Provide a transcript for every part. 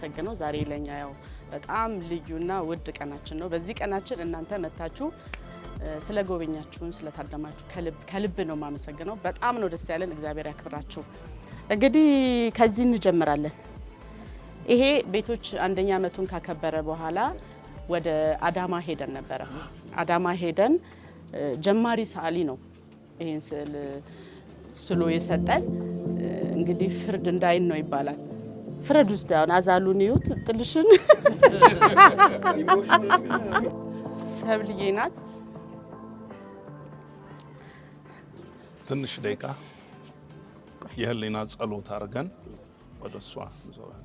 የምናመሰግነው። ዛሬ ለኛ ያው በጣም ልዩና ውድ ቀናችን ነው። በዚህ ቀናችን እናንተ መታችሁ ስለ ጎበኛችሁን ስለታደማችሁ ከልብ ነው የማመሰግነው። በጣም ነው ደስ ያለን። እግዚአብሔር ያክብራችሁ። እንግዲህ ከዚህ እንጀምራለን። ይሄ ቤቶች አንደኛ ዓመቱን ካከበረ በኋላ ወደ አዳማ ሄደን ነበረ። አዳማ ሄደን ጀማሪ ሰዓሊ ነው ይሄን ስዕል ስሎ የሰጠን። እንግዲህ ፍርድ እንዳይን ነው ይባላል። ፍረድ ውስጥ አሁን አዛሉን ይዩት ጥልሽን ሰብልዬ ናት። ትንሽ ደቂቃ የህሊና ጸሎት አድርገን ወደ እሷ እንዞራለን።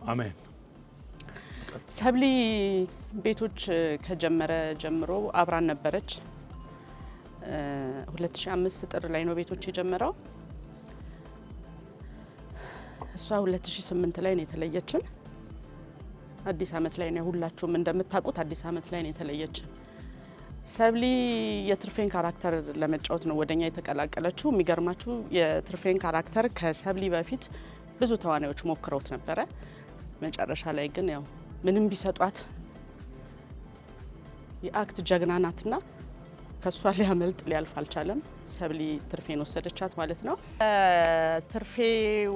አሜን። ሰብሊ ቤቶች ከጀመረ ጀምሮ አብራን ነበረች። 2005 ጥር ላይ ነው ቤቶች የጀመረው። እሷ 2008 ላይ ነው የተለየችን። አዲስ አመት ላይ ነው፣ ሁላችሁም እንደምታውቁት አዲስ አመት ላይ ነው የተለየችን። ሰብሊ የትርፌን ካራክተር ለመጫወት ነው ወደኛ የተቀላቀለችው። የሚገርማችሁ የትርፌን ካራክተር ከሰብሊ በፊት ብዙ ተዋናዮች ሞክረውት ነበረ። መጨረሻ ላይ ግን ያው ምንም ቢሰጧት የአክት ጀግና ናትና ከሷ ሊያመልጥ ሊያልፍ አልቻለም። ሰብሊ ትርፌን ወሰደቻት ማለት ነው። ትርፌ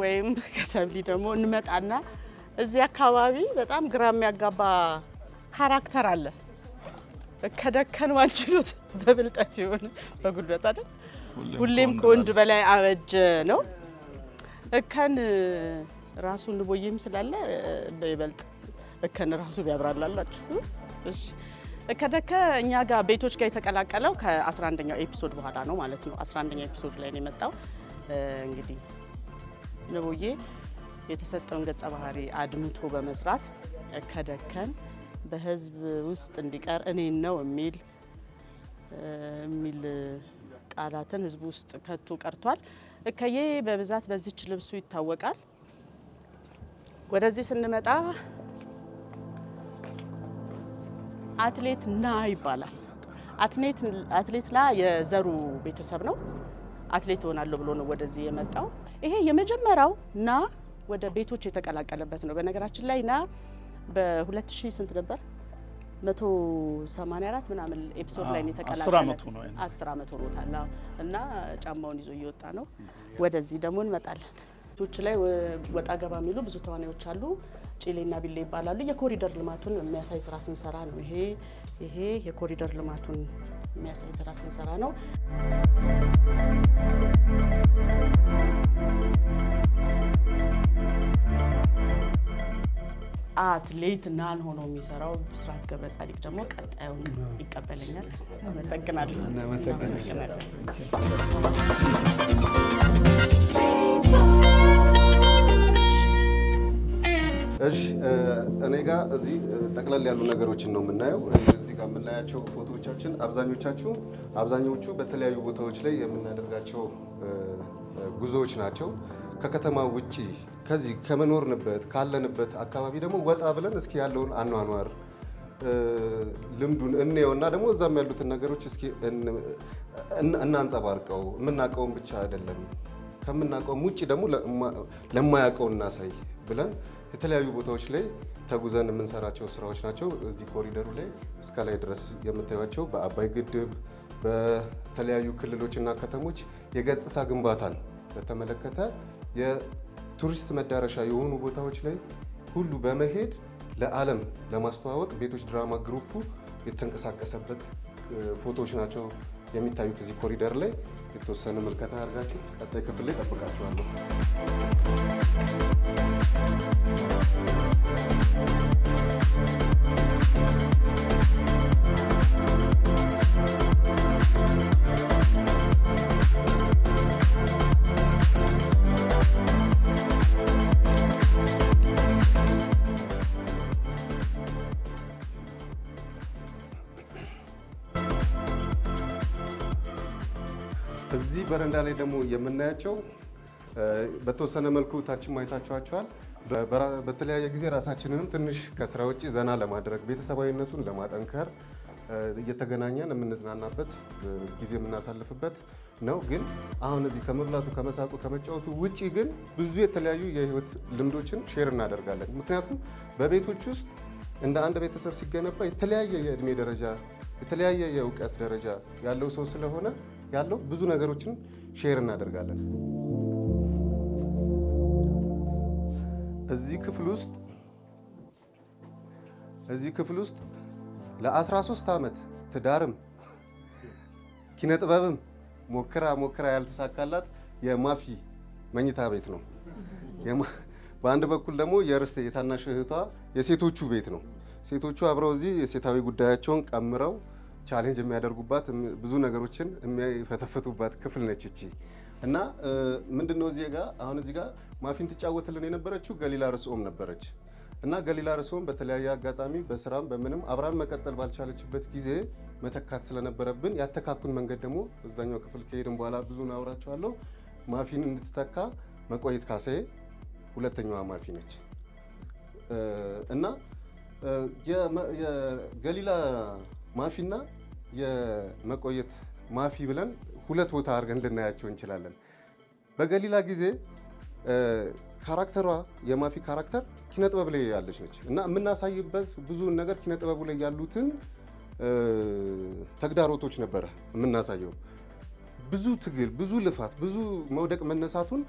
ወይም ከሰብሊ ደግሞ እንመጣና እዚህ አካባቢ በጣም ግራ የሚያጋባ ካራክተር አለ። ከደከን ዋንችሉት በብልጠት ሲሆን በጉልበት አይደል? ሁሌም ከወንድ በላይ አበጀ ነው። እከን ራሱ ንቦዬም ስላለ በይበልጥ እከን ራሱ ቢያብራላላችሁ። እሺ ከደከ እኛ ጋር ቤቶች ጋር የተቀላቀለው ከ11ኛው ኤፒሶድ በኋላ ነው ማለት ነው። 11ኛው ኤፒሶድ ላይ ነው የመጣው። እንግዲህ ንቦዬ የተሰጠውን ገጸ ባህሪ አድምቶ በመስራት ከደከን በህዝብ ውስጥ እንዲቀር እኔን ነው የሚል ቃላትን ህዝብ ውስጥ ከቶ ቀርቷል። እከዬ በብዛት በዚች ልብሱ ይታወቃል። ወደዚህ ስንመጣ አትሌት ና ይባላል። አትሌት ና የዘሩ ቤተሰብ ነው። አትሌት ሆናለሁ ብሎ ነው ወደዚህ የመጣው። ይሄ የመጀመሪያው ና ወደ ቤቶች የተቀላቀለበት ነው። በነገራችን ላይ ና በ2000 ስንት ነበር? 184 ምናምን ኤፒሶድ ላይ ነው የተቀላቀለ። 10 አመቱ ነው። 10 አመት ሆኖታል እና ጫማውን ይዞ እየወጣ ነው። ወደዚህ ደግሞ እንመጣለን። ቤቶች ላይ ወጣ ገባ የሚሉ ብዙ ተዋናዮች አሉ። ጭሌና ቢሌ ይባላሉ። የኮሪደር ልማቱን የሚያሳይ ስራ ስንሰራ ነው። ይሄ የኮሪደር ልማቱን የሚያሳይ ስራ ስንሰራ ነው። አትሌት ናን ሆኖ የሚሰራው ብስራት ገብረ ጻዲቅ ደግሞ ቀጣዩን ይቀበለኛል። አመሰግናለሁ። እሺ እኔ ጋር እዚህ ጠቅለል ያሉ ነገሮችን ነው የምናየው። እዚህ ጋር የምናያቸው ፎቶዎቻችን አብዛኞቹ በተለያዩ ቦታዎች ላይ የምናደርጋቸው ጉዞዎች ናቸው። ከከተማ ውጪ ከዚህ ከመኖርንበት ካለንበት አካባቢ ደግሞ ወጣ ብለን እስኪ ያለውን አኗኗር ልምዱን እንየውና ደግሞ እዛም ያሉትን ነገሮች እስኪ እናንጸባርቀው። የምናውቀውን ብቻ አይደለም፣ ከምናውቀውም ውጪ ደግሞ ለማያውቀው እናሳይ ብለን የተለያዩ ቦታዎች ላይ ተጉዘን የምንሰራቸው ስራዎች ናቸው። እዚህ ኮሪደሩ ላይ እስከ ላይ ድረስ የምታዩቸው በአባይ ግድብ በተለያዩ ክልሎችና ከተሞች የገጽታ ግንባታን በተመለከተ የቱሪስት መዳረሻ የሆኑ ቦታዎች ላይ ሁሉ በመሄድ ለዓለም ለማስተዋወቅ ቤቶች ድራማ ግሩፑ የተንቀሳቀሰበት ፎቶዎች ናቸው የሚታዩት። እዚህ ኮሪደር ላይ የተወሰነ ምልከታ አድርጋችሁ ቀጣይ ክፍል ላይ ጠብቃችኋለሁ። እዚህ በረንዳ ላይ ደግሞ የምናያቸው በተወሰነ መልኩ ታችን ማየታችኋቸዋል። በተለያየ ጊዜ ራሳችንንም ትንሽ ከስራ ውጭ ዘና ለማድረግ ቤተሰባዊነቱን ለማጠንከር እየተገናኘን የምንዝናናበት ጊዜ የምናሳልፍበት ነው። ግን አሁን እዚህ ከመብላቱ ከመሳቁ ከመጫወቱ ውጪ ግን ብዙ የተለያዩ የህይወት ልምዶችን ሼር እናደርጋለን። ምክንያቱም በቤቶች ውስጥ እንደ አንድ ቤተሰብ ሲገነባ የተለያየ የእድሜ ደረጃ የተለያየ የእውቀት ደረጃ ያለው ሰው ስለሆነ ያለው ብዙ ነገሮችን ሼር እናደርጋለን። እዚህ ክፍል ውስጥ ለ13 ዓመት ትዳርም ኪነጥበብም ሞክራ ያልተሳካላት የማፊ መኝታ ቤት ነው። በአንድ በኩል ደግሞ የርስቴ የታናሽ እህቷ የሴቶቹ ቤት ነው። ሴቶቹ አብረው እዚህ የሴታዊ ጉዳያቸውን ቀምረው ቻሌንጅ የሚያደርጉባት ብዙ ነገሮችን የሚፈተፍቱባት ክፍል ነች እቺ እና ምንድነው እዚህ ጋር ማፊን ትጫወትልን የነበረችው ገሊላ ርስኦም ነበረች እና ገሊላ ርስኦም በተለያየ አጋጣሚ በስራም በምንም አብራን መቀጠል ባልቻለችበት ጊዜ መተካት ስለነበረብን ያተካኩን መንገድ ደግሞ እዛኛው ክፍል ከሄድን በኋላ ብዙ አወራቸዋለሁ። ማፊን እንድትተካ መቆየት ካሳዬ ሁለተኛዋ ማፊ ነች እና የገሊላ ማፊና የመቆየት ማፊ ብለን ሁለት ቦታ አድርገን ልናያቸው እንችላለን። በገሊላ ጊዜ ካራክተሯ የማፊ ካራክተር ኪነጥበብ ላይ ያለች ነች እና የምናሳይበት ብዙ ነገር ኪነጥበቡ ላይ ያሉትን ተግዳሮቶች ነበረ የምናሳየው። ብዙ ትግል፣ ብዙ ልፋት፣ ብዙ መውደቅ መነሳቱን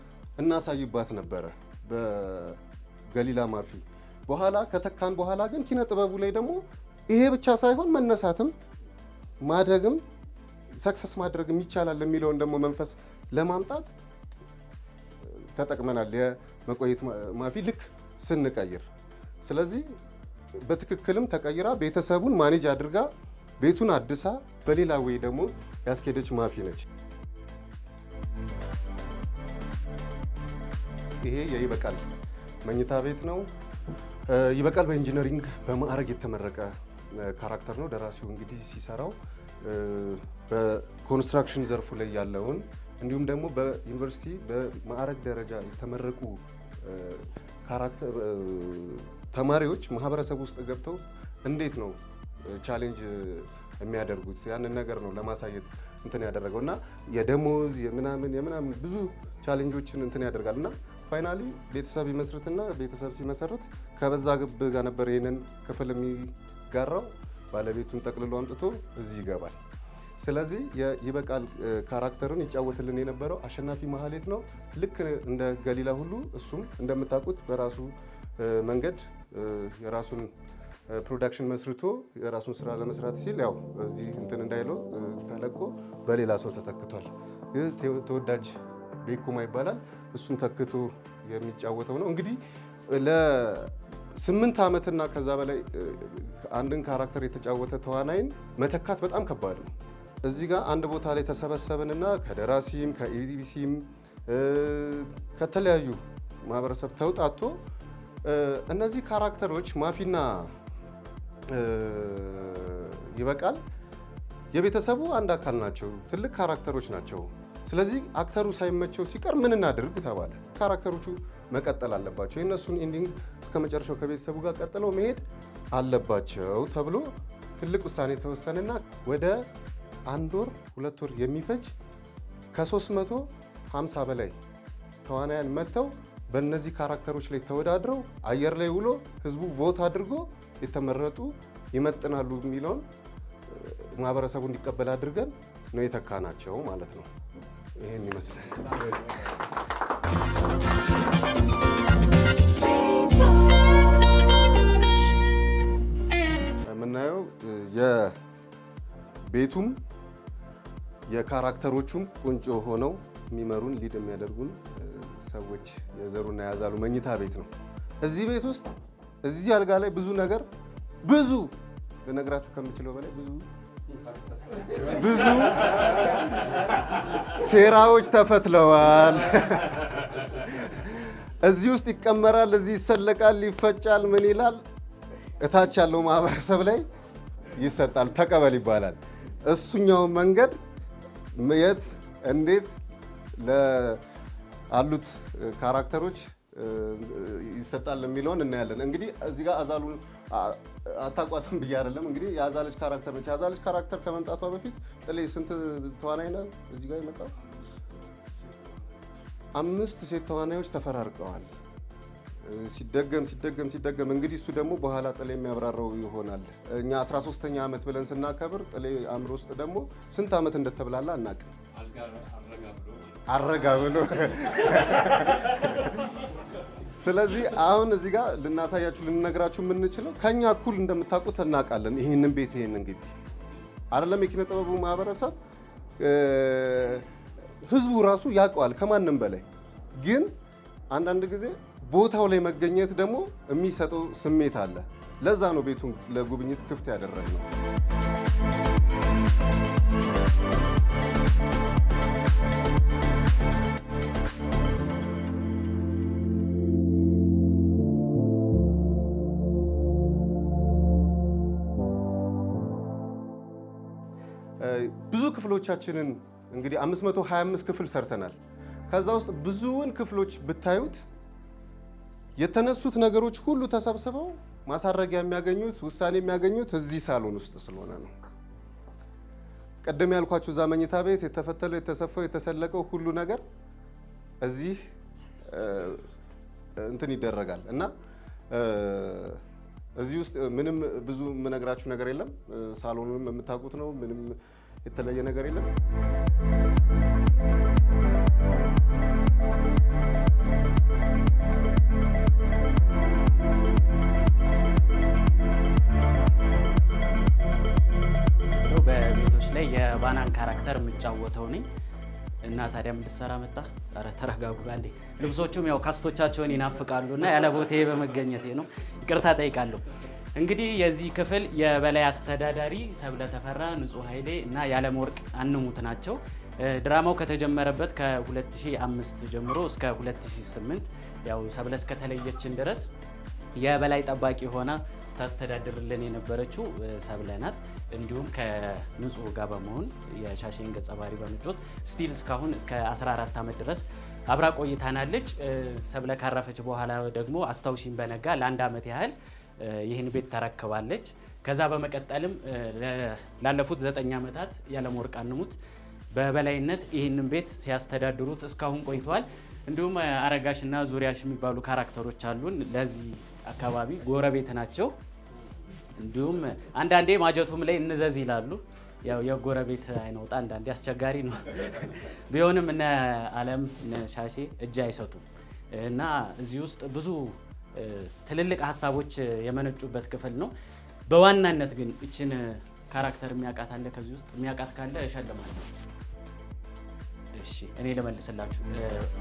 እናሳይባት ነበረ በገሊላ ማፊ። በኋላ ከተካን በኋላ ግን ኪነጥበቡ ላይ ደግሞ ይሄ ብቻ ሳይሆን መነሳትም ማደግም ሰክሰስ ማድረግም ይቻላል የሚለውን ደግሞ መንፈስ ለማምጣት ተጠቅመናል። የመቆየት ማፊ ልክ ስንቀይር፣ ስለዚህ በትክክልም ተቀይራ ቤተሰቡን ማኔጅ አድርጋ ቤቱን አድሳ በሌላ ወይ ደግሞ ያስኬደች ማፊ ነች። ይሄ የይበቃል መኝታ ቤት ነው። ይበቃል በኢንጂነሪንግ በማዕረግ የተመረቀ ካራክተር ነው። ደራሲው እንግዲህ ሲሰራው በኮንስትራክሽን ዘርፉ ላይ ያለውን እንዲሁም ደግሞ በዩኒቨርሲቲ በማዕረግ ደረጃ የተመረቁ ተማሪዎች ማህበረሰብ ውስጥ ገብተው እንዴት ነው ቻሌንጅ የሚያደርጉት ያንን ነገር ነው ለማሳየት እንትን ያደረገው እና የደሞዝ የምናምን ብዙ ቻሌንጆችን እንትን ያደርጋል እና ፋይናሊ ቤተሰብ ይመስርትና ቤተሰብ ሲመሰርት ከበዛ ግብ ጋር ነበር ይሄንን ክፍል የሚጋራው። ባለቤቱን ጠቅልሎ አምጥቶ እዚህ ይገባል። ስለዚህ የይበቃል ካራክተርን ይጫወትልን የነበረው አሸናፊ ማህሌት ነው። ልክ እንደ ገሊላ ሁሉ እሱም እንደምታውቁት በራሱ መንገድ የራሱን ፕሮዳክሽን መስርቶ የራሱን ስራ ለመስራት ሲል ያው እዚህ እንትን እንዳይለው ተለቆ በሌላ ሰው ተተክቷል። ተወዳጅ ቤኩማ ይባላል። እሱን ተክቶ የሚጫወተው ነው። እንግዲህ ለ8 ዓመትና ከዛ በላይ አንድን ካራክተር የተጫወተ ተዋናይን መተካት በጣም ከባድ ነው። እዚህ ጋር አንድ ቦታ ላይ ተሰበሰብንና ከደራሲም ከኢቢሲም ከተለያዩ ማህበረሰብ ተውጣቶ እነዚህ ካራክተሮች ማፊና ይበቃል የቤተሰቡ አንድ አካል ናቸው። ትልቅ ካራክተሮች ናቸው። ስለዚህ አክተሩ ሳይመቸው ሲቀር ምን እናድርግ ተባለ። ካራክተሮቹ መቀጠል አለባቸው። የእነሱን ኢንዲንግ እስከ መጨረሻው ከቤተሰቡ ጋር ቀጥለው መሄድ አለባቸው ተብሎ ትልቅ ውሳኔ ተወሰነና ወደ 1 ወር 2 ወር የሚፈጅ ከ350 በላይ ተዋናያን መጥተው በእነዚህ ካራክተሮች ላይ ተወዳድረው አየር ላይ ውሎ ህዝቡ ቮት አድርጎ የተመረጡ ይመጥናሉ የሚለውን ማህበረሰቡ እንዲቀበል አድርገን ነው የተካናቸው ማለት ነው። ይሄን ይመስላል። የምናየው የቤቱም የካራክተሮቹም ቁንጮ ሆነው የሚመሩን ሊድ የሚያደርጉን ሰዎች የዘሩና ያዛሉ መኝታ ቤት ነው። እዚህ ቤት ውስጥ እዚህ አልጋ ላይ ብዙ ነገር ብዙ ልነግራችሁ ከምችለው በላይ ብዙ ሴራዎች ተፈትለዋል። እዚህ ውስጥ ይቀመራል፣ እዚህ ይሰለቃል፣ ይፈጫል፣ ምን ይላል፣ እታች ያለው ማህበረሰብ ላይ ይሰጣል፣ ተቀበል ይባላል። እሱኛው መንገድ የት እንዴት ለአሉት ካራክተሮች ይሰጣል የሚለውን እናያለን። እንግዲህ እዚህ ጋር አዛሉ አታቋትም ብዬ አይደለም። እንግዲህ የአዛለች ካራክተር ነች። የአዛለች ካራክተር ከመምጣቷ በፊት ጥሌ ስንት ተዋናይ ነው እዚህ ጋር የመጣው? 5 ሴት ተዋናዮች ተፈራርቀዋል። ሲደገም እንግዲህ እሱ ደግሞ በኋላ ጥሌ የሚያብራራው ይሆናል። እኛ 13ኛ ዓመት ብለን ስናከብር ጥሌ አእምሮ ውስጥ ደግሞ ስንት ዓመት እንደተብላላ አናውቅም። አረጋ ብሎ ስለዚህ አሁን እዚህ ጋር ልናሳያችሁ ልንነግራችሁ የምንችለው ከኛ እኩል እንደምታውቁት እናውቃለን። ይህንን ቤት እንግዲህ አይደለም የኪነ ጥበቡ ማህበረሰብ ህዝቡ ራሱ ያውቀዋል ከማንም በላይ። ግን አንዳንድ ጊዜ ቦታው ላይ መገኘት ደግሞ የሚሰጠው ስሜት አለ። ለዛ ነው ቤቱን ለጉብኝት ክፍት ያደረግነው። ብዙ ክፍሎቻችንን እንግዲህ 525 ክፍል ሰርተናል። ከዛ ውስጥ ብዙውን ክፍሎች ብታዩት የተነሱት ነገሮች ሁሉ ተሰብስበው ማሳረጊያ የሚያገኙት ውሳኔ የሚያገኙት እዚህ ሳሎን ውስጥ ስለሆነ ነው። ቀደም ያልኳችሁ እዛ መኝታ ቤት የተፈተለው የተሰፋው የተሰለቀው ሁሉ ነገር እዚህ እንትን ይደረጋል እና እዚህ ውስጥ ምንም ብዙ የምነግራችሁ ነገር የለም። ሳሎኑንም የምታውቁት ነው። ምንም የተለየ ነገር የለም። በቤቶች ላይ የባናን ካራክተር የምጫወተው ነኝ እና ታዲያ ምን ልትሰራ መጣ? ኧረ ተረጋጉ ጋንዴ። ልብሶቹም ያው ካስቶቻቸውን ይናፍቃሉ እና ያለ ቦታዬ በመገኘቴ ነው። ይቅርታ ጠይቃለሁ። እንግዲህ የዚህ ክፍል የበላይ አስተዳዳሪ ሰብለ ተፈራ፣ ንጹህ ኃይሌ እና ያለምወርቅ አንሙት ናቸው። ድራማው ከተጀመረበት ከ2005 ጀምሮ እስከ 2008 ያው ሰብለ እስከተለየችን ድረስ የበላይ ጠባቂ ሆና ስታስተዳድርልን የነበረችው ሰብለ ናት። እንዲሁም ከንጹህ ጋር በመሆን የሻሼን ገጸ ባህሪ በመጫወት ስቲል እስካሁን እስከ 14 ዓመት ድረስ አብራ ቆይታናለች። ሰብለ ካረፈች በኋላ ደግሞ አስታውሺን በነጋ ለ1 ዓመት ያህል ይህን ቤት ተረክባለች። ከዛ በመቀጠልም ላለፉት 9 ዓመታት ያለምወርቅ አንሙት በበላይነት ይህንን ቤት ሲያስተዳድሩት እስካሁን ቆይተዋል። እንዲሁም አረጋሽና ዙሪያሽ የሚባሉ ካራክተሮች አሉን። ለዚህ አካባቢ ጎረቤት ናቸው። እንዲሁም አንዳንዴ ማጀቱም ላይ እንዘዝ ይላሉ። ያው የጎረቤት አይነውጣ አንዳንዴ አስቸጋሪ ነው። ቢሆንም እነ አለም እነ ሻሼ እጅ አይሰጡም እና እዚህ ውስጥ ብዙ ትልልቅ ሀሳቦች የመነጩበት ክፍል ነው። በዋናነት ግን እችን ካራክተር የሚያውቃት አለ? ከዚህ ውስጥ የሚያውቃት ካለ እሸልማለሁ። እሺ እኔ ልመልስላችሁ።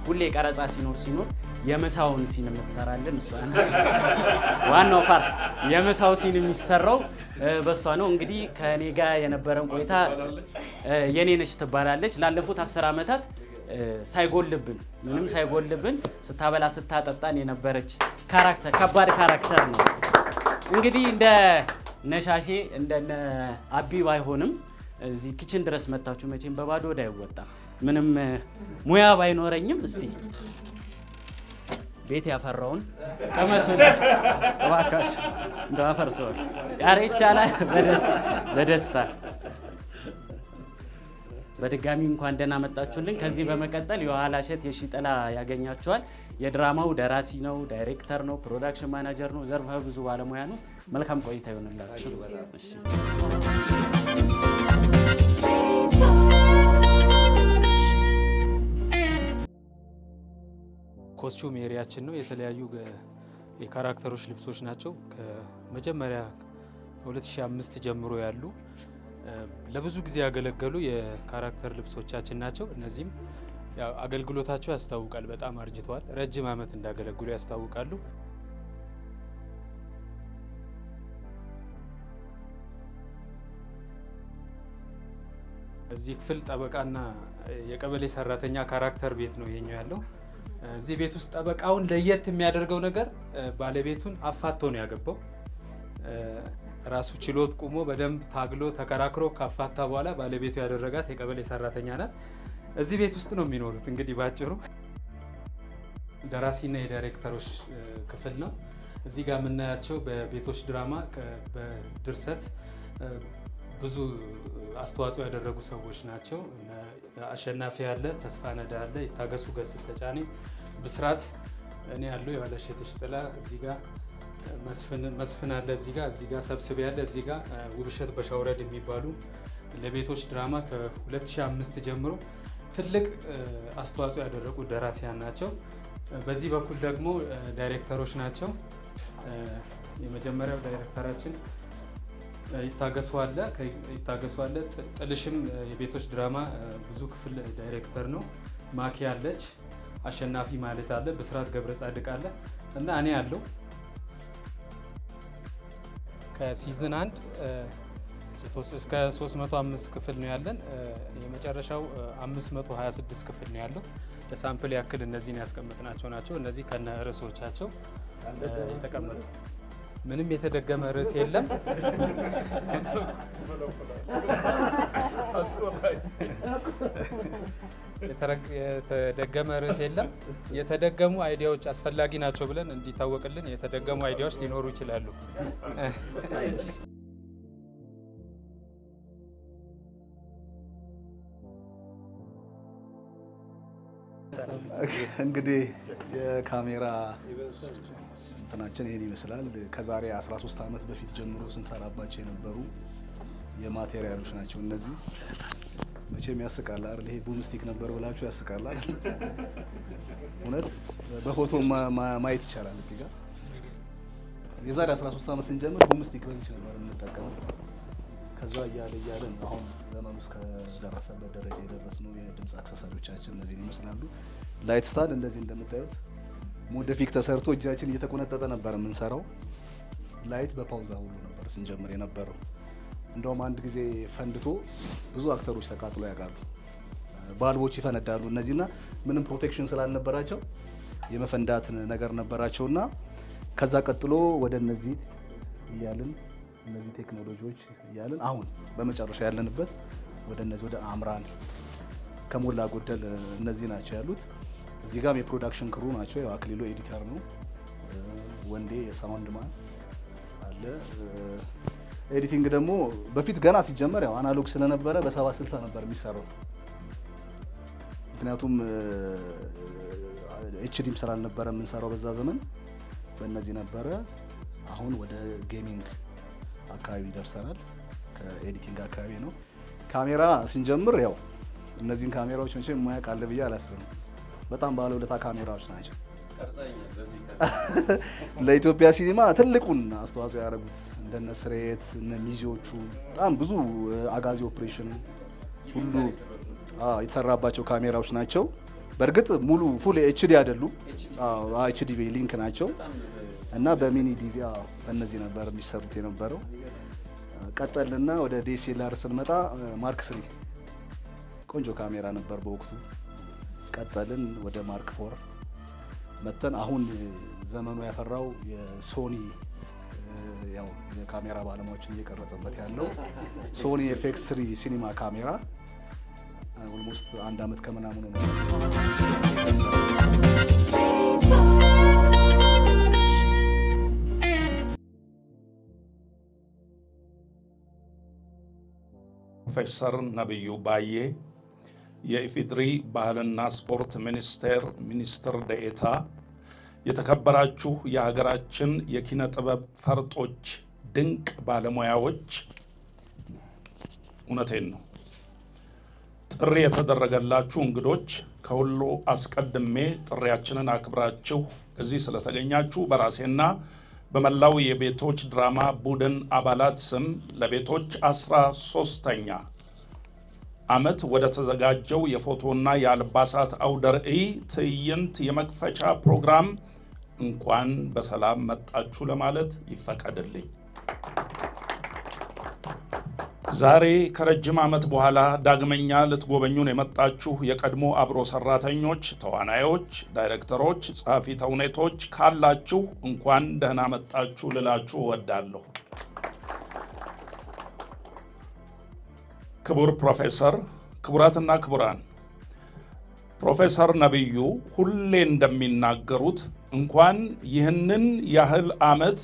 ሁሌ ቀረጻ ሲኖር የምሳውን ሲን የምትሰራልን እሷ ናት። ዋናው ፓርት የምሳው ሲን የሚሰራው በእሷ ነው። እንግዲህ ከእኔ ጋር የነበረን ቆይታ የኔነች ትባላለች። ላለፉት 10 ዓመታት ምንም ሳይጎልብን ስታበላ ስታጠጣን የነበረች ካራክተር፣ ከባድ ካራክተር ነው። እንግዲህ እንደ ነሻሼ እንደነ አቢ ባይሆንም እዚህ ኪችን ድረስ መታችሁ መቼም በባዶ ወደ አይወጣም። ምንም ሙያ ባይኖረኝም እስቲ ቤት ያፈራውን ቀመሱን እባካችሁ። እንደው አፈርሰዋል ያሬ ይቻላል። በደስታ በድጋሚ እንኳን ደህና መጣችሁልን። ከዚህ በመቀጠል የኋላ እሸት የሺጥላ ያገኛችኋል። የድራማው ደራሲ ነው፣ ዳይሬክተር ነው፣ ፕሮዳክሽን ማናጀር ነው፣ ዘርፈ ብዙ ባለሙያ ነው። መልካም ቆይታ ይሆንላችሁ። ኮስቹም ኤሪያችን ነው። የተለያዩ የካራክተሮች ልብሶች ናቸው። ከመጀመሪያ 2005 ጀምሮ ያሉ ለብዙ ጊዜ ያገለገሉ የካራክተር ልብሶቻችን ናቸው። እነዚህም አገልግሎታቸው ያስታውቃል። በጣም አርጅተዋል። ረጅም ዓመት እንዳገለግሉ ያስታውቃሉ። እዚህ ክፍል ጠበቃና የቀበሌ ሰራተኛ ካራክተር ቤት ነው ይሄኛው ያለው። እዚህ ቤት ውስጥ ጠበቃውን ለየት የሚያደርገው ነገር ባለቤቱን አፋቶ ነው ያገባው። ራሱ ችሎት ቁሞ በደንብ ታግሎ ተከራክሮ ካፋታ በኋላ ባለቤቱ ያደረጋት የቀበሌ ሰራተኛ ናት። እዚህ ቤት ውስጥ ነው የሚኖሩት። እንግዲህ ባጭሩ ደራሲና የዳይሬክተሮች ክፍል ነው። እዚህ ጋር የምናያቸው በቤቶች ድራማ በድርሰት ብዙ ብዙ ያደረጉ ሰዎች ናቸው። አሸናፊ ያለ፣ ተስፋ ነዳ ያለ፣ ይታገሱ ገስ ተጫኔ፣ ብስራት እኔ ያለው የዋለሸተሽ ጥላ፣ እዚህ ጋር መስፍን አለ፣ እዚህ ጋር ሰብስቤ ያለ፣ እዚህ ጋር ውብሸት በሻውረድ የሚባሉ ለቤቶች ድራማ ከ2005 ጀምሮ ትልቅ አስተዋጽኦ ያደረጉ ደራሲያን ናቸው። በዚህ በኩል ደግሞ ዳይሬክተሮች ናቸው። የመጀመሪያው ዳይሬክተራችን ይታገሱ አለ። ጥልሽም የቤቶች ድራማ ብዙ ክፍል ዳይሬክተር ነው። ማኪ አለች፣ አሸናፊ ማለት አለ፣ ብስራት ገብረ ጻድቅ አለ እና እኔ ያለው ከሲዝን 1 እስከ 305 ክፍል ነው ያለን። የመጨረሻው 526 ክፍል ነው ያለው። ለሳምፕል ያክል እነዚህን ያስቀምጥናቸው ናቸው። እነዚህ ከነ ርዕሶቻቸው የተቀመጡ ምንም የተደገመ ርዕስ የለም። የተደገመ ርዕስ የለም። የተደገሙ አይዲያዎች አስፈላጊ ናቸው ብለን እንዲታወቅልን የተደገሙ አይዲያዎች ሊኖሩ ይችላሉ። እንግዲህ የካሜራ እንትናችን ይሄን ይመስላል። ከዛሬ 13 ዓመት በፊት ጀምሮ ስንሰራባቸው የነበሩ የማቴሪያሎች ናቸው እነዚህ። መቼም ያስቃል አይደል? ይሄ ቡምስቲክ ነበር ብላችሁ ያስቃል አይደል? እውነት በፎቶ ማየት ይቻላል። እዚህ ጋር የዛሬ 13 ዓመት ስንጀምር ቡምስቲክ በዚህ ነበር የምንጠቀመው። ከዛ እያለ አሁን ዘመኑ እስከደረሰበት ደረጃ የደረስነው የድምፅ አክሰሰሪዎቻችን እነዚህ ይመስላሉ። ላይት ስታንድ እንደዚህ እንደምታዩት ሞደፊክ ተሰርቶ እጃችን እየተቆነጠጠ ነበር የምንሰራው። ላይት በፓውዛ ሁሉ ነበር ስንጀምር የነበረው። እንደውም አንድ ጊዜ ፈንድቶ ብዙ አክተሮች ተቃጥሎ ያውቃሉ። ባልቦች ይፈነዳሉ እነዚህና ምንም ፕሮቴክሽን ስላልነበራቸው የመፈንዳት ነገር ነበራቸውና ከዛ ቀጥሎ ወደ እነዚህ እያልን እነዚህ ቴክኖሎጂዎች እያልን አሁን በመጨረሻ ያለንበት ወደ እነዚህ ወደ አምራን ከሞላ ጎደል እነዚህ ናቸው ያሉት። እዚህ ጋርም የፕሮዳክሽን ክሩ ናቸው። ያው አክሊሉ ኤዲተር ነው። ወንዴ የሳውንድ ማን አለ። ኤዲቲንግ ደግሞ በፊት ገና ሲጀመር ያው አናሎግ ስለነበረ በ760 ነበር የሚሰራው። ምክንያቱም ኤችዲም ስላልነበረ የምንሰራው በዛ ዘመን በእነዚህ ነበረ። አሁን ወደ ጌሚንግ አካባቢ ደርሰናል። ከኤዲቲንግ አካባቢ ነው። ካሜራ ስንጀምር ያው እነዚህን ካሜራዎች መቼም የማያውቅ አለ ብዬ አላስብም። በጣም ባለውለታ ካሜራዎች ናቸው። ለኢትዮጵያ ሲኒማ ትልቁን አስተዋጽኦ ያደረጉት እንደነ ስሬት እነ ሚዚዎቹ በጣም ብዙ አጋዚ ኦፕሬሽን ሁሉ የተሰራባቸው ካሜራዎች ናቸው። በእርግጥ ሙሉ ፉል ኤችዲ አይደሉም። ኤችዲ ሊንክ ናቸው እና በሚኒ ዲቪ በእነዚህ ነበር የሚሰሩት የነበረው። ቀጠልና ወደ ዲኤስኤልአር ስንመጣ ማርክ 3 ቆንጆ ካሜራ ነበር በወቅቱ። ቀጠልን ወደ ማርክ 4 መተን አሁን ዘመኑ ያፈራው የሶኒ ያው የካሜራ ባለሙያዎችን እየቀረጸበት ያለው ሶኒ FX3 ሲኒማ ካሜራ ኦልሞስት 1 ዓመት ከምናምን ነው። ፕሮፌሰር ነብዩ ባዬ የኢፌዴሪ ባህልና ስፖርት ሚኒስቴር ሚኒስትር ደኤታ፣ የተከበራችሁ የሀገራችን የኪነ ጥበብ ፈርጦች፣ ድንቅ ባለሙያዎች፣ እውነቴን ነው ጥሪ የተደረገላችሁ እንግዶች፣ ከሁሉ አስቀድሜ ጥሪያችንን አክብራችሁ እዚህ ስለተገኛችሁ በራሴና በመላው የቤቶች ድራማ ቡድን አባላት ስም ለቤቶች 13ኛ ዓመት ወደ ተዘጋጀው የፎቶና የአልባሳት አውደ ርዕይ ትዕይንት የመክፈቻ ፕሮግራም እንኳን በሰላም መጣችሁ ለማለት ይፈቀድልኝ። ዛሬ ከረጅም ዓመት በኋላ ዳግመኛ ልትጎበኙን የመጣችሁ የቀድሞ አብሮ ሰራተኞች፣ ተዋናዮች፣ ዳይሬክተሮች፣ ጸሐፊ ተውኔቶች ካላችሁ እንኳን ደህና መጣችሁ ልላችሁ እወዳለሁ። ክቡር ፕሮፌሰር፣ ክቡራትና ክቡራን፣ ፕሮፌሰር ነቢዩ ሁሌ እንደሚናገሩት እንኳን ይህንን ያህል ዓመት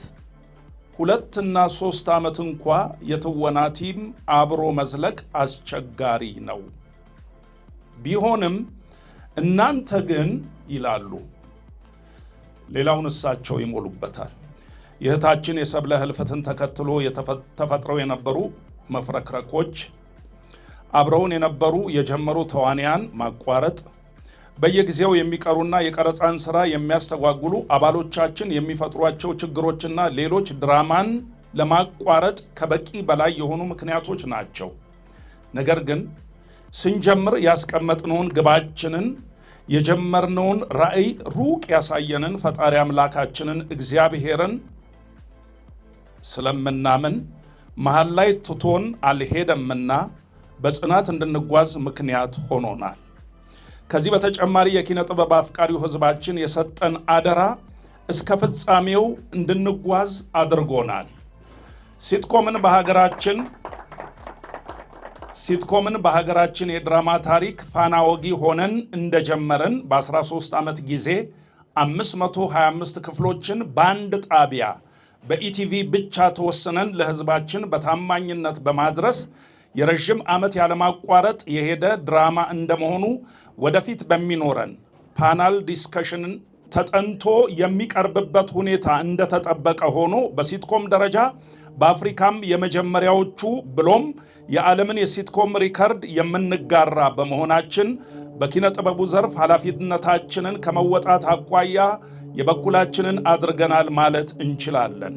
2 እና 3 ዓመት እንኳ የትወና ቲም አብሮ መዝለቅ አስቸጋሪ ነው። ቢሆንም እናንተ ግን ይላሉ። ሌላውን እሳቸው ይሞሉበታል። የእህታችን የሰብለ ህልፈትን ተከትሎ ተፈጥረው የነበሩ መፍረክረኮች፣ አብረውን የነበሩ የጀመሩ ተዋንያን ማቋረጥ፣ በየጊዜው የሚቀሩና የቀረጻን ሥራ የሚያስተጓጉሉ አባሎቻችን የሚፈጥሯቸው ችግሮችና ሌሎች ድራማን ለማቋረጥ ከበቂ በላይ የሆኑ ምክንያቶች ናቸው። ነገር ግን ስንጀምር ያስቀመጥነውን ግባችንን የጀመርነውን ራዕይ ሩቅ ያሳየንን ፈጣሪ አምላካችንን እግዚአብሔርን ስለምናምን መሃል ላይ ትቶን አልሄደምና በጽናት እንድንጓዝ ምክንያት ሆኖናል። ከዚህ በተጨማሪ የኪነ ጥበብ አፍቃሪው ሕዝባችን የሰጠን አደራ እስከ ፍጻሜው እንድንጓዝ አድርጎናል። ሲትኮምን በሀገራችን የድራማ ታሪክ ፋና ወጊ ሆነን እንደጀመርን በ13 ዓመት ጊዜ 525 ክፍሎችን በአንድ ጣቢያ በኢቲቪ ብቻ ተወስነን ለሕዝባችን በታማኝነት በማድረስ የረዥም ዓመት ያለማቋረጥ የሄደ ድራማ እንደመሆኑ ወደፊት በሚኖረን ፓናል ዲስከሽንን ተጠንቶ የሚቀርብበት ሁኔታ እንደተጠበቀ ሆኖ በሲትኮም ደረጃ በአፍሪካም የመጀመሪያዎቹ ብሎም የዓለምን የሲትኮም ሪከርድ የምንጋራ በመሆናችን በኪነ ጥበቡ ዘርፍ ኃላፊነታችንን ከመወጣት አኳያ የበኩላችንን አድርገናል ማለት እንችላለን።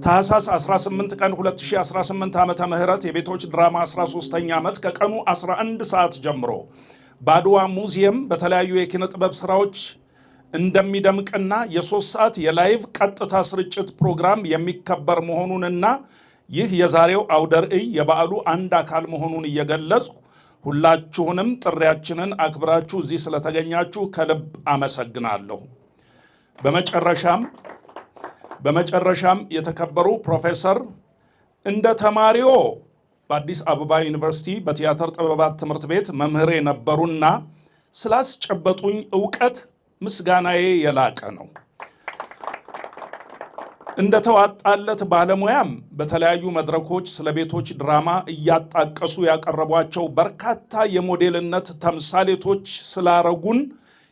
ታህሳስ 18 ቀን 2018 ዓመተ ምህረት የቤቶች ድራማ 13ኛ ዓመት ከቀኑ 11 ሰዓት ጀምሮ በአድዋ ሙዚየም በተለያዩ የኪነ ጥበብ ሥራዎች እንደሚደምቅና የ3 ሰዓት የላይቭ ቀጥታ ስርጭት ፕሮግራም የሚከበር መሆኑንና ይህ የዛሬው አውደ ርዕይ የበዓሉ አንድ አካል መሆኑን እየገለጹ ሁላችሁንም ጥሪያችንን አክብራችሁ እዚህ ስለተገኛችሁ ከልብ አመሰግናለሁ። በመጨረሻም የተከበሩ ፕሮፌሰር እንደ ተማሪዎ በአዲስ አበባ ዩኒቨርሲቲ በቲያትር ጥበባት ትምህርት ቤት መምህሬ ነበሩና ስላስጨበጡኝ ዕውቀት ምስጋናዬ የላቀ ነው። እንደ ተዋጣለት ባለሙያም በተለያዩ መድረኮች ስለ ቤቶች ድራማ እያጣቀሱ ያቀረቧቸው በርካታ የሞዴልነት ተምሳሌቶች ስላረጉን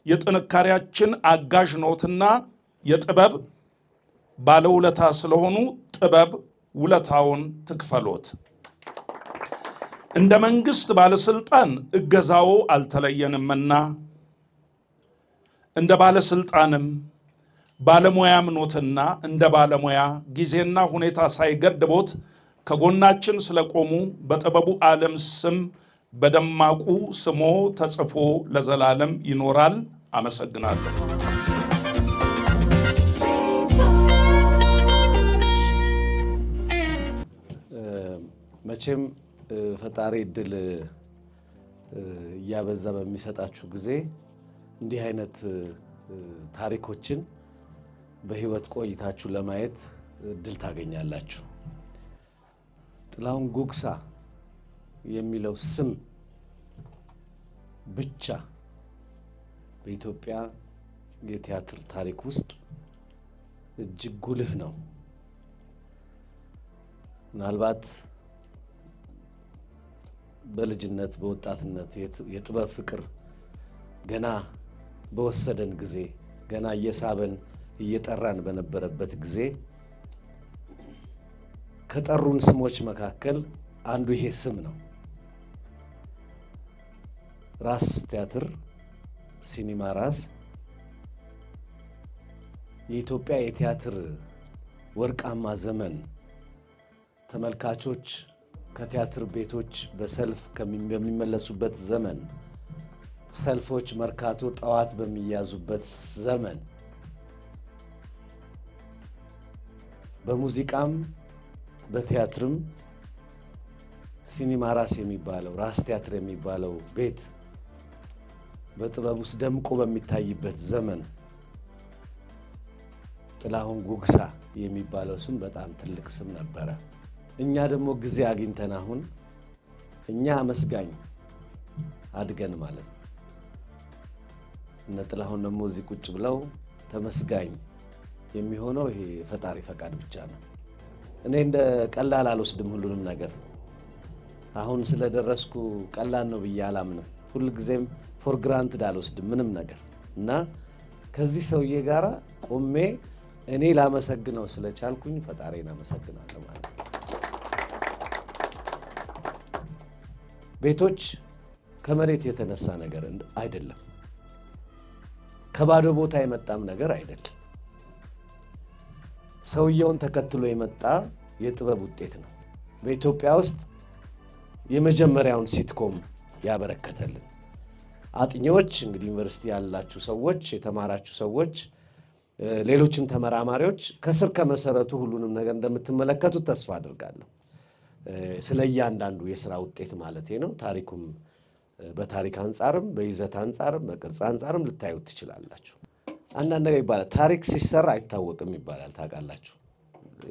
የጥንካሬያችን አጋዥ ኖትና የጥበብ ባለውለታ ስለሆኑ ጥበብ ውለታውን ትክፈሎት። እንደ መንግስት ባለስልጣን እገዛው አልተለየንምና እንደ ባለስልጣንም ባለሙያም ኖትና እንደ ባለሙያ ጊዜና ሁኔታ ሳይገድቦት ከጎናችን ስለቆሙ በጥበቡ ዓለም ስም በደማቁ ስሞ ተጽፎ ለዘላለም ይኖራል። አመሰግናለሁ። መቼም ፈጣሪ እድል እያበዛ በሚሰጣችሁ ጊዜ እንዲህ አይነት ታሪኮችን በህይወት ቆይታችሁ ለማየት እድል ታገኛላችሁ። ጥላሁን ጉግሳ የሚለው ስም ብቻ በኢትዮጵያ የቲያትር ታሪክ ውስጥ እጅግ ጉልህ ነው። ምናልባት በልጅነት በወጣትነት የጥበብ ፍቅር ገና በወሰደን ጊዜ ገና እየሳበን እየጠራን በነበረበት ጊዜ ከጠሩን ስሞች መካከል አንዱ ይሄ ስም ነው። ራስ ቲያትር ሲኒማ ራስ የኢትዮጵያ የቲያትር ወርቃማ ዘመን ተመልካቾች ከቲያትር ቤቶች በሰልፍ በሚመለሱበት ዘመን፣ ሰልፎች መርካቶ ጠዋት በሚያዙበት ዘመን፣ በሙዚቃም በቲያትርም ሲኒማ ራስ የሚባለው ራስ ቲያትር የሚባለው ቤት በጥበብ ውስጥ ደምቆ በሚታይበት ዘመን ጥላሁን ጉግሳ የሚባለው ስም በጣም ትልቅ ስም ነበረ። እኛ ደግሞ ጊዜ አግኝተን አሁን እኛ አመስጋኝ አድገን ማለት ነው እነ ጥላሁን ደግሞ እዚህ ቁጭ ብለው ተመስጋኝ የሚሆነው ይሄ ፈጣሪ ፈቃድ ብቻ ነው። እኔ እንደ ቀላል አልወስድም ሁሉንም ነገር። አሁን ስለደረስኩ ቀላል ነው ብዬ አላምንም። ሁልጊዜም ፎር ግራንትድ አልወስድም ምንም ነገር እና ከዚህ ሰውዬ ጋር ቆሜ እኔ ላመሰግነው ስለቻልኩኝ ፈጣሪን አመሰግናለሁ ማለት ነው። ቤቶች ከመሬት የተነሳ ነገር አይደለም፣ ከባዶ ቦታ የመጣም ነገር አይደለም። ሰውየውን ተከትሎ የመጣ የጥበብ ውጤት ነው። በኢትዮጵያ ውስጥ የመጀመሪያውን ሲትኮም ያበረከተልን አጥኚዎች፣ እንግዲህ ዩኒቨርሲቲ ያላችሁ ሰዎች፣ የተማራችሁ ሰዎች፣ ሌሎችም ተመራማሪዎች ከስር ከመሰረቱ ሁሉንም ነገር እንደምትመለከቱት ተስፋ አድርጋለሁ። ስለ እያንዳንዱ የሥራ ውጤት ማለቴ ነው። ታሪኩም በታሪክ አንጻርም በይዘት አንጻርም በቅርጽ አንጻርም ልታዩት ትችላላችሁ። አንዳንድ ነገር ይባላል፣ ታሪክ ሲሰራ አይታወቅም ይባላል። ታውቃላችሁ፣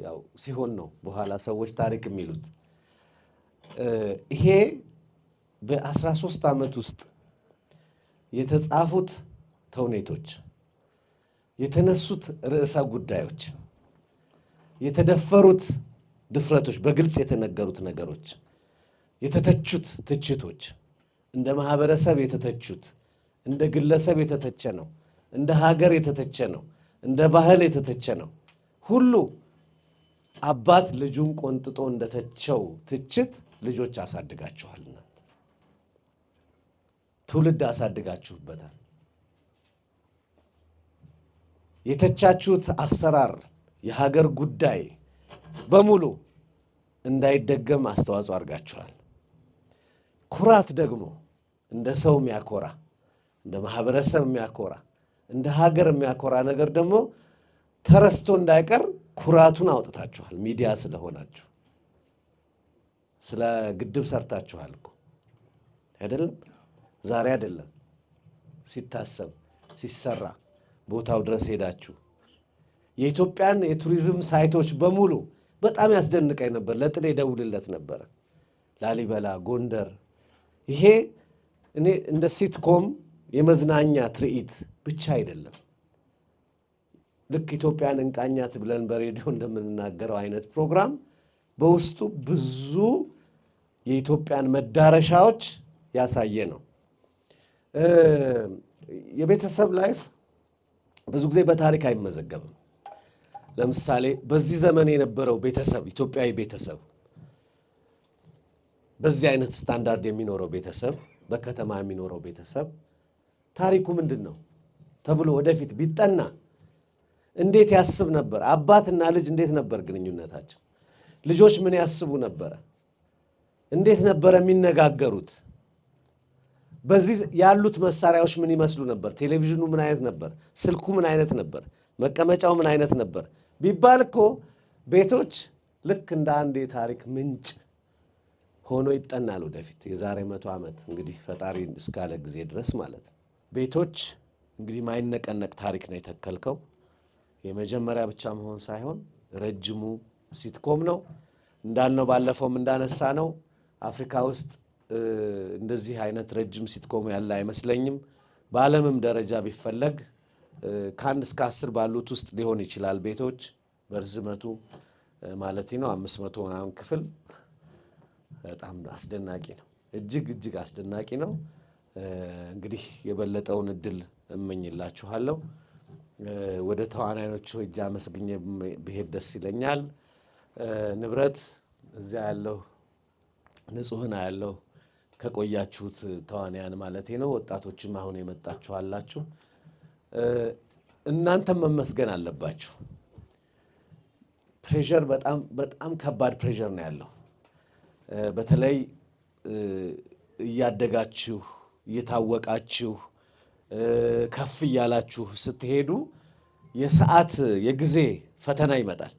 ያው ሲሆን ነው በኋላ ሰዎች ታሪክ የሚሉት። ይሄ በ13 ዓመት ውስጥ የተጻፉት ተውኔቶች፣ የተነሱት ርዕሰ ጉዳዮች፣ የተደፈሩት ድፍረቶች፣ በግልጽ የተነገሩት ነገሮች፣ የተተቹት ትችቶች፣ እንደ ማህበረሰብ የተተቹት፣ እንደ ግለሰብ የተተቸ ነው፣ እንደ ሀገር የተተቸ ነው፣ እንደ ባህል የተተቸ ነው። ሁሉ አባት ልጁን ቆንጥጦ እንደተቸው ትችት ልጆች አሳድጋችኋል። እናንተ ትውልድ አሳድጋችሁበታል። የተቻችሁት አሰራር፣ የሀገር ጉዳይ በሙሉ እንዳይደገም አስተዋጽኦ አድርጋችኋል። ኩራት ደግሞ እንደ ሰው የሚያኮራ፣ እንደ ማህበረሰብ የሚያኮራ፣ እንደ ሀገር የሚያኮራ ነገር ደግሞ ተረስቶ እንዳይቀር ኩራቱን አውጥታችኋል። ሚዲያ ስለሆናችሁ ስለ ግድብ ሰርታችኋል እኮ አይደለም? ዛሬ አይደለም ሲታሰብ ሲሰራ ቦታው ድረስ ሄዳችሁ የኢትዮጵያን የቱሪዝም ሳይቶች በሙሉ በጣም ያስደንቀኝ ነበር። ለጥሌ ደውልለት ነበረ። ላሊበላ፣ ጎንደር። ይሄ እኔ እንደ ሲትኮም የመዝናኛ ትርኢት ብቻ አይደለም። ልክ ኢትዮጵያን እንቃኛት ብለን በሬዲዮ እንደምንናገረው አይነት ፕሮግራም በውስጡ ብዙ የኢትዮጵያን መዳረሻዎች ያሳየ ነው። የቤተሰብ ላይፍ ብዙ ጊዜ በታሪክ አይመዘገብም። ለምሳሌ በዚህ ዘመን የነበረው ቤተሰብ፣ ኢትዮጵያዊ ቤተሰብ፣ በዚህ አይነት ስታንዳርድ የሚኖረው ቤተሰብ፣ በከተማ የሚኖረው ቤተሰብ ታሪኩ ምንድን ነው ተብሎ ወደፊት ቢጠና እንዴት ያስብ ነበር? አባትና ልጅ እንዴት ነበር ግንኙነታቸው? ልጆች ምን ያስቡ ነበረ? እንዴት ነበረ የሚነጋገሩት? በዚህ ያሉት መሳሪያዎች ምን ይመስሉ ነበር? ቴሌቪዥኑ ምን አይነት ነበር? ስልኩ ምን አይነት ነበር? መቀመጫው ምን አይነት ነበር ቢባል እኮ ቤቶች ልክ እንደ አንድ የታሪክ ምንጭ ሆኖ ይጠናል ወደፊት። የዛሬ 100 ዓመት እንግዲህ ፈጣሪ እስካለ ጊዜ ድረስ ማለት ነው። ቤቶች እንግዲህ ማይነቀነቅ ታሪክ ነው የተከልከው። የመጀመሪያ ብቻ መሆን ሳይሆን ረጅሙ ሲትኮም ነው። እንዳልነው ባለፈውም እንዳነሳ ነው አፍሪካ ውስጥ እንደዚህ አይነት ረጅም ሲትኮም ያለ አይመስለኝም። በዓለምም ደረጃ ቢፈለግ ከ1 እስከ 10 ባሉት ውስጥ ሊሆን ይችላል። ቤቶች በርዝመቱ ማለት ነው 500 ምናምን ክፍል በጣም አስደናቂ ነው። እጅግ እጅግ አስደናቂ ነው። እንግዲህ የበለጠውን እድል እመኝላችኋለሁ። ወደ ተዋናዮቹ ሄጄ አመስግኜ ብሄድ ደስ ይለኛል። ንብረት እዚያ ያለው ንጹህና ያለው ከቆያችሁት ተዋናያን ማለቴ ነው። ወጣቶችም አሁን የመጣችሁ አላችሁ። እናንተም መመስገን አለባችሁ። ፕሬሸር በጣም ከባድ ፕሬሸር ነው ያለው። በተለይ እያደጋችሁ እየታወቃችሁ ከፍ እያላችሁ ስትሄዱ የሰዓት የጊዜ ፈተና ይመጣል።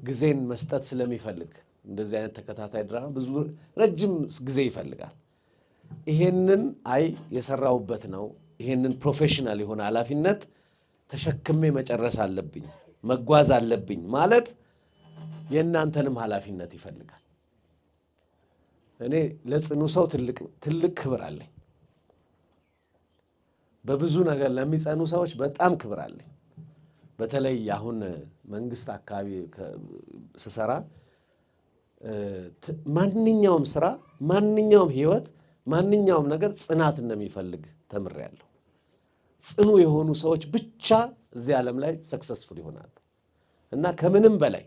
ጊዜን መስጠት ስለሚፈልግ እንደዚህ አይነት ተከታታይ ድራማ ብዙ ረጅም ጊዜ ይፈልጋል። ይሄንን የሰራሁበት ነው። ይሄንን ፕሮፌሽናል የሆነ ኃላፊነት ተሸክሜ መጨረስ አለብኝ፣ መጓዝ አለብኝ ማለት የእናንተንም ኃላፊነት ይፈልጋል። እኔ ለጽኑ ሰው ትልቅ ክብር አለኝ። በብዙ ነገር ለሚጸኑ ሰዎች በጣም ክብር አለኝ። በተለይ አሁን መንግስት አካባቢ ስሰራ ማንኛውም ስራ፣ ማንኛውም ህይወት፣ ማንኛውም ነገር ጽናት እንደሚፈልግ ተምሬያለሁ። ጽኑ የሆኑ ሰዎች ብቻ እዚህ ዓለም ላይ ሰክሰስፉል ይሆናሉ እና ከምንም በላይ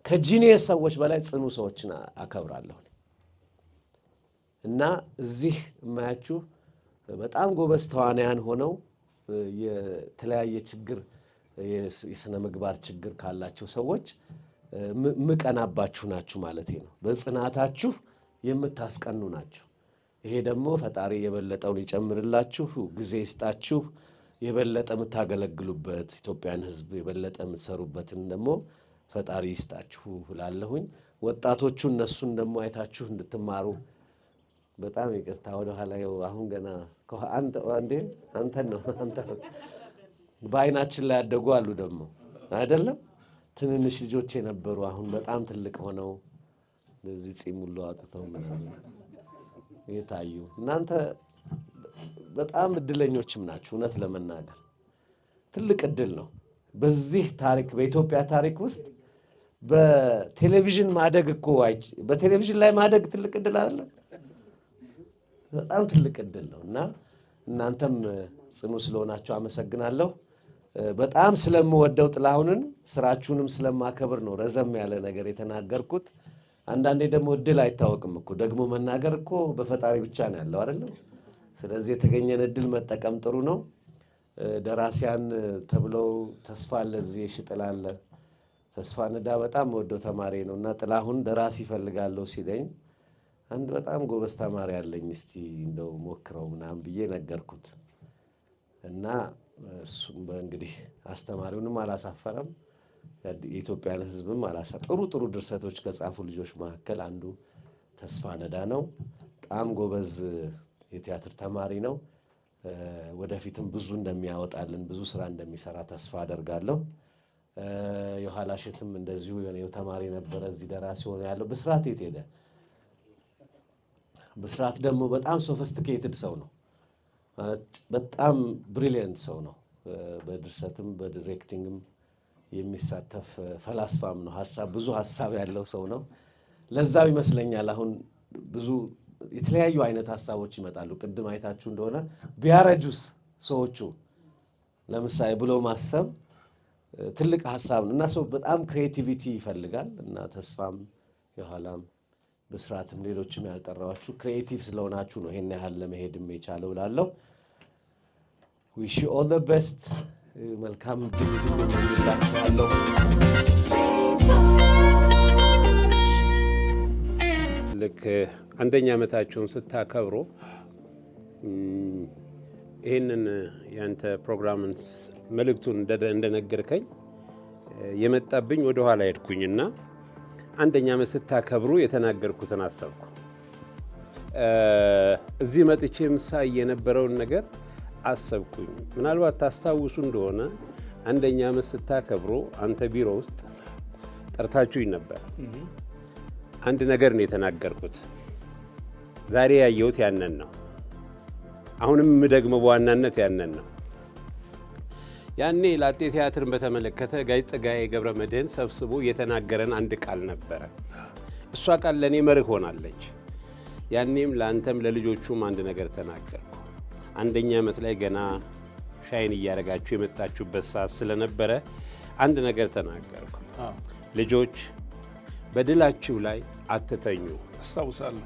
ከጂኒየስ ሰዎች በላይ ጽኑ ሰዎችን አከብራለሁ እና እዚህ የማያችሁ በጣም ጎበዝ ተዋናያን ሆነው የተለያየ ችግር የስነ ምግባር ችግር ካላቸው ሰዎች ምቀናባችሁ ናችሁ ማለት ነው። በጽናታችሁ የምታስቀኑ ናችሁ። ይሄ ደግሞ ፈጣሪ የበለጠውን ይጨምርላችሁ፣ ጊዜ ይስጣችሁ፣ የበለጠ የምታገለግሉበት ኢትዮጵያን ሕዝብ የበለጠ የምትሰሩበትን ደግሞ ፈጣሪ ይስጣችሁ እላለሁኝ። ወጣቶቹ እነሱን ደግሞ አይታችሁ እንድትማሩ በጣም ይቅርታ ወደ ኋላ አሁን ገና አንተን ነው በአይናችን ላይ ያደጉ አሉ ደግሞ አይደለም ትንንሽ ልጆች የነበሩ አሁን በጣም ትልቅ ሆነው እንደዚህ ጺም ሁሉ አውጥተው ምናምን የታዩ እናንተ በጣም እድለኞችም ናችሁ። እውነት ለመናገር ትልቅ እድል ነው። በዚህ ታሪክ በኢትዮጵያ ታሪክ ውስጥ በቴሌቪዥን ማደግ እኮ በቴሌቪዥን ላይ ማደግ ትልቅ እድል አይደለም? በጣም ትልቅ እድል ነው እና እናንተም ጽኑ ስለሆናችሁ አመሰግናለሁ። በጣም ስለምወደው ጥላሁንን ስራችሁንም ስለማከብር ነው ረዘም ያለ ነገር የተናገርኩት። አንዳንዴ ደግሞ እድል አይታወቅም እኮ ደግሞ መናገር እኮ በፈጣሪ ብቻ ነው ያለው አይደለም? ስለዚህ የተገኘን እድል መጠቀም ጥሩ ነው። ደራሲያን ተብለው ተስፋ ለዚህ ይሽጥላል ተስፋ ንዳ በጣም ወደው ተማሪ ነውና ጥላሁን ደራሲ ይፈልጋለሁ ሲለኝ አንድ በጣም ጎበዝ ተማሪ አለኝ እስቲ እንደው ሞክረው ምናምን ብዬ ነገርኩት እና እሱም በእንግዲህ አስተማሪውንም አላሳፈረም የኢትዮጵያን ሕዝብም ጥሩ ጥሩ ድርሰቶች ከጻፉ ልጆች መካከል አንዱ ተስፋ ነዳ ነው። በጣም ጎበዝ የቲያትር ተማሪ ነው። ወደፊትም ብዙ እንደሚያወጣልን ብዙ ስራ እንደሚሰራ ተስፋ አደርጋለሁ። የኋላ እሸትም እንደዚሁ የኔው ተማሪ ነበረ። እዚህ ደራሲ ሆነ ያለው ብስራት የት ሄደ? ብስራት ደግሞ በጣም ሶፊስቲኬትድ ሰው ነው ማለት በጣም ብሪሊየንት ሰው ነው። በድርሰትም በዲሬክቲንግም የሚሳተፍ ፈላስፋም ነው። ብዙ ሀሳብ ያለው ሰው ነው። ለዛው ይመስለኛል አሁን ብዙ የተለያዩ አይነት ሀሳቦች ይመጣሉ። ቅድም አይታችሁ እንደሆነ ቢያረጁስ ሰዎቹ ለምሳሌ ብሎ ማሰብ ትልቅ ሀሳብ ነው እና ሰው በጣም ክሬቲቪቲ ይፈልጋል እና ተስፋም የኋላም ብስራትም ሌሎችም ያልጠራዋችሁ ክሬቲቭ ስለሆናችሁ ነው ይሄን ያህል ለመሄድም የቻለው እላለሁ። ዊሽ ዩ ኦል ዘ ቤስት። መልካም ድል ሁሉ ይላችኋለሁ። ልክ አንደኛ ዓመታቸውን ስታከብሩ ይህንን ያንተ ፕሮግራምን መልእክቱን እንደነገርከኝ የመጣብኝ ወደ ኋላ ሄድኩኝና አንደኛ ዓመት ስታከብሩ የተናገርኩትን አሰብኩ። እዚህ መጥቼ ምሳሌ የነበረውን ነገር አሰብኩኝ። ምናልባት ታስታውሱ እንደሆነ አንደኛ ዓመት ስታከብሩ አንተ ቢሮ ውስጥ ጠርታችሁኝ ነበር። አንድ ነገር ነው የተናገርኩት። ዛሬ ያየሁት ያንን ነው። አሁንም የምደግመው በዋናነት ያንን ነው። ያኔ ላጤ ቲያትርን በተመለከተ ጋሽ ጸጋዬ ገብረ መድኅን ሰብስቦ የተናገረን አንድ ቃል ነበረ። እሷ ቃል ለእኔ መርህ ሆናለች። ያኔም ለአንተም ለልጆቹም አንድ ነገር ተናገርኩ። አንደኛ ዓመት ላይ ገና ሻይን እያደረጋችሁ የመጣችሁበት ሰዓት ስለነበረ አንድ ነገር ተናገርኩ። ልጆች በድላችሁ ላይ አትተኙ። አስታውሳለሁ።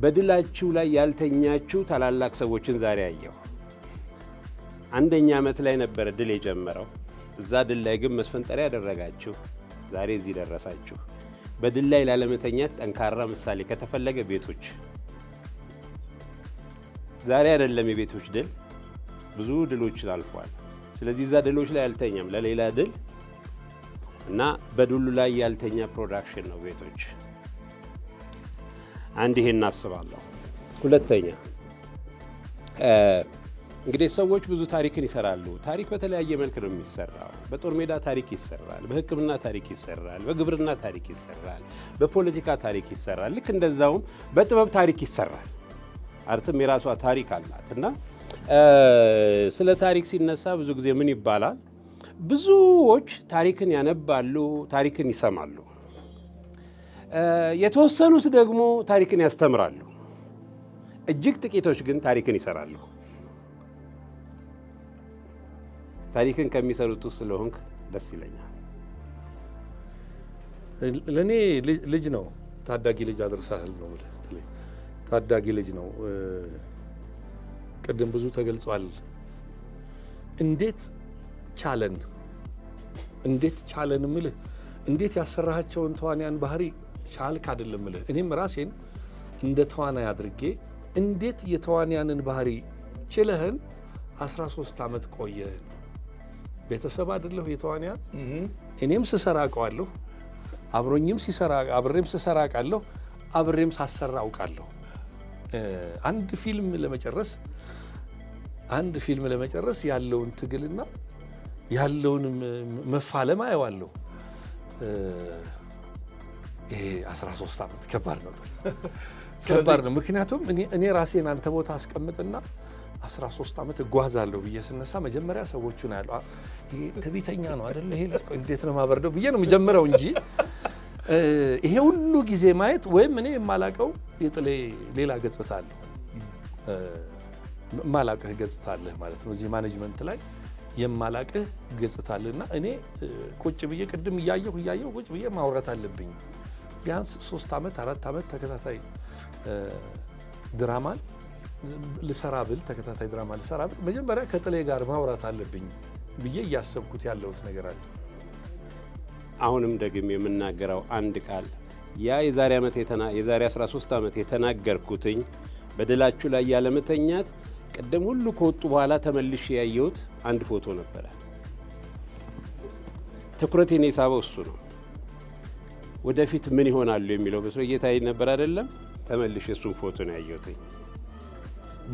በድላችሁ ላይ ያልተኛችሁ ታላላቅ ሰዎችን ዛሬ አየሁ። አንደኛ ዓመት ላይ ነበረ ድል የጀመረው። እዛ ድል ላይ ግን መስፈንጠሪያ ያደረጋችሁ ዛሬ እዚህ ደረሳችሁ። በድል ላይ ላለመተኛት ጠንካራ ምሳሌ ከተፈለገ ቤቶች ዛሬ አይደለም የቤቶች ድል ብዙ ድሎችን አልፏል። ስለዚህ እዛ ድሎች ላይ አልተኛም ለሌላ ድል እና በድሉ ላይ ያልተኛ ፕሮዳክሽን ነው ቤቶች። አንድ ይሄን እናስባለሁ። ሁለተኛ እንግዲህ ሰዎች ብዙ ታሪክን ይሰራሉ። ታሪክ በተለያየ መልክ ነው የሚሰራው። በጦር ሜዳ ታሪክ ይሰራል፣ በሕክምና ታሪክ ይሰራል፣ በግብርና ታሪክ ይሰራል፣ በፖለቲካ ታሪክ ይሰራል። ልክ እንደዛውም በጥበብ ታሪክ ይሰራል። አርትም የራሷ ታሪክ አላት እና ስለ ታሪክ ሲነሳ ብዙ ጊዜ ምን ይባላል? ብዙዎች ታሪክን ያነባሉ፣ ታሪክን ይሰማሉ። የተወሰኑት ደግሞ ታሪክን ያስተምራሉ። እጅግ ጥቂቶች ግን ታሪክን ይሰራሉ። ታሪክን ከሚሰሩት ውስጥ ስለሆንክ ደስ ይለኛል። ለእኔ ልጅ ነው፣ ታዳጊ ልጅ አድርሳህል ነው። ታዳጊ ልጅ ነው። ቅድም ብዙ ተገልጿል። እንዴት ቻለን ምልህ እንዴት ያሰራሃቸውን ተዋንያን ባህሪ ቻልክ አይደለም ምልህ። እኔም ራሴን እንደ ተዋናይ አድርጌ እንዴት የተዋንያንን ባህሪ ችለህን 13 ዓመት ቆየህን። ቤተሰብ አይደለሁ የተዋንያን እኔም ስሰራ አውቀዋለሁ፣ አብሬም ስሰራ አውቃለሁ፣ አብሬም ሳሰራ አውቃለሁ። አንድ ፊልም ለመጨረስ ያለውን ትግልና ያለውን መፋለም አየዋለሁ። ይሄ 13 ዓመት ከባድ ነው። ምክንያቱም እኔ ራሴን አንተ ቦታ አስቀምጥና 13 ዓመት እጓዛለሁ ብዬ ስነሳ መጀመሪያ ሰዎቹን ያለው ይሄ ትዕቢተኛ ነው አይደል? ይሄ እንዴት ነው ማበርደው ብዬ ነው መጀመሪያው እንጂ ይሄ ሁሉ ጊዜ ማየት ወይም እኔ የማላቀው የጥሌ ሌላ ገጽታ አለ፣ የማላቅህ ገጽታ አለ ማለት ነው። እዚህ ማኔጅመንት ላይ የማላቅህ ገጽታ አለና እኔ ቁጭ ብዬ ቅድም እያየሁ ቁጭ ብዬ ማውራት አለብኝ። ቢያንስ 3 ዓመት 4 ዓመት ተከታታይ ድራማን ልሰራ ብል መጀመሪያ ከጥሌ ጋር ማውራት አለብኝ ብዬ እያሰብኩት ያለሁት ነገር አለ። አሁንም ደግሜ የምናገረው አንድ ቃል ያ የዛሬ 13 ዓመት የተናገርኩትኝ በደላችሁ ላይ ያለመተኛት ቀደም ሁሉ ከወጡ በኋላ ተመልሼ ያየሁት አንድ ፎቶ ነበረ። ትኩረቴን የሳበው እሱ ነው። ወደፊት ምን ይሆናሉ የሚለው በስሮ እየታይ ነበር አይደለም። ተመልሼ እሱን ፎቶ ነው ያየሁት።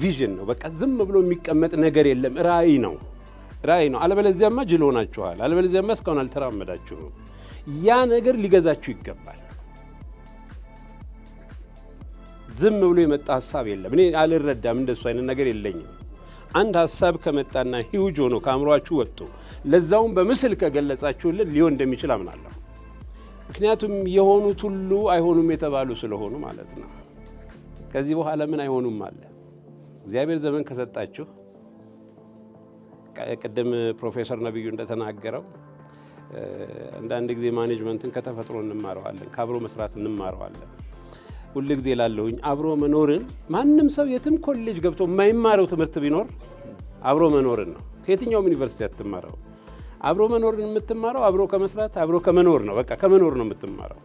ቪዥን ነው በቃ፣ ዝም ብሎ የሚቀመጥ ነገር የለም። ራዕይ ነው። አለበለዚያማ ጅል ሆናችኋል። አለበለዚያማ እስካሁን አልተራመዳችሁም። ያ ነገር ሊገዛችሁ ይገባል። ዝም ብሎ የመጣ ሀሳብ የለም። እኔ አልረዳም፣ እንደሱ አይነት ነገር የለኝም። አንድ ሀሳብ ከመጣና ሂውጅ ሆኖ ከአእምሯችሁ ወጥቶ ለዛውም በምስል ከገለጻችሁልን ሊሆን እንደሚችል አምናለሁ። ምክንያቱም የሆኑት ሁሉ አይሆኑም የተባሉ ስለሆኑ ማለት ነው። ከዚህ በኋላ ምን አይሆኑም አለ። እግዚአብሔር ዘመን ከሰጣችሁ ቅድም ፕሮፌሰር ነብዩ እንደተናገረው አንዳንድ ጊዜ ማኔጅመንትን ከተፈጥሮ እንማረዋለን፣ ከአብሮ መስራት እንማረዋለን። ሁል ጊዜ ላለሁኝ አብሮ መኖርን ማንም ሰው የትም ኮሌጅ ገብቶ የማይማረው ትምህርት ቢኖር አብሮ መኖርን ነው። ከየትኛውም ዩኒቨርሲቲ አትማረው። አብሮ መኖርን የምትማረው አብሮ ከመስራት አብሮ ከመኖር ነው። በቃ ከመኖር ነው የምትማረው።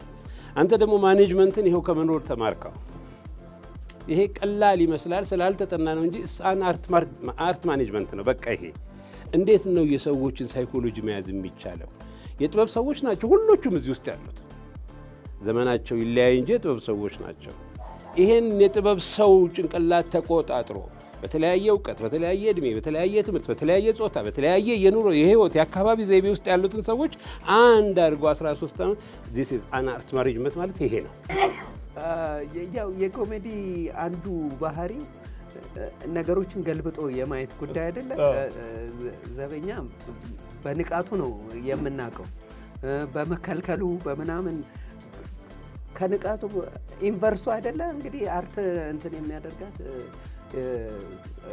አንተ ደግሞ ማኔጅመንትን ይሄው ከመኖር ተማርከው። ይሄ ቀላል ይመስላል ስላልተጠና ነው እንጂ አርት ማኔጅመንት ነው። በቃ ይሄ እንዴት ነው የሰዎችን ሳይኮሎጂ መያዝ የሚቻለው? የጥበብ ሰዎች ናቸው ሁሎቹም እዚህ ውስጥ ያሉት። ዘመናቸው ይለያይ እንጂ የጥበብ ሰዎች ናቸው። ይሄን የጥበብ ሰው ጭንቅላት ተቆጣጥሮ በተለያየ እውቀት፣ በተለያየ እድሜ፣ በተለያየ ትምህርት፣ በተለያየ ጾታ፣ በተለያየ የኑሮ የህይወት የአካባቢ ዘይቤ ውስጥ ያሉትን ሰዎች አንድ አድርጎ 13 ዓመት this is an art management ማለት ይሄ ነው። ያው የኮሜዲ አንዱ ባህሪ ነገሮችን ገልብጦ የማየት ጉዳይ አይደለም። ዘበኛ በንቃቱ ነው የምናውቀው፣ በመከልከሉ በምናምን ከንቃቱ ኢንቨርሱ አይደለ እንግዲህ አርት እንትን የሚያደርጋት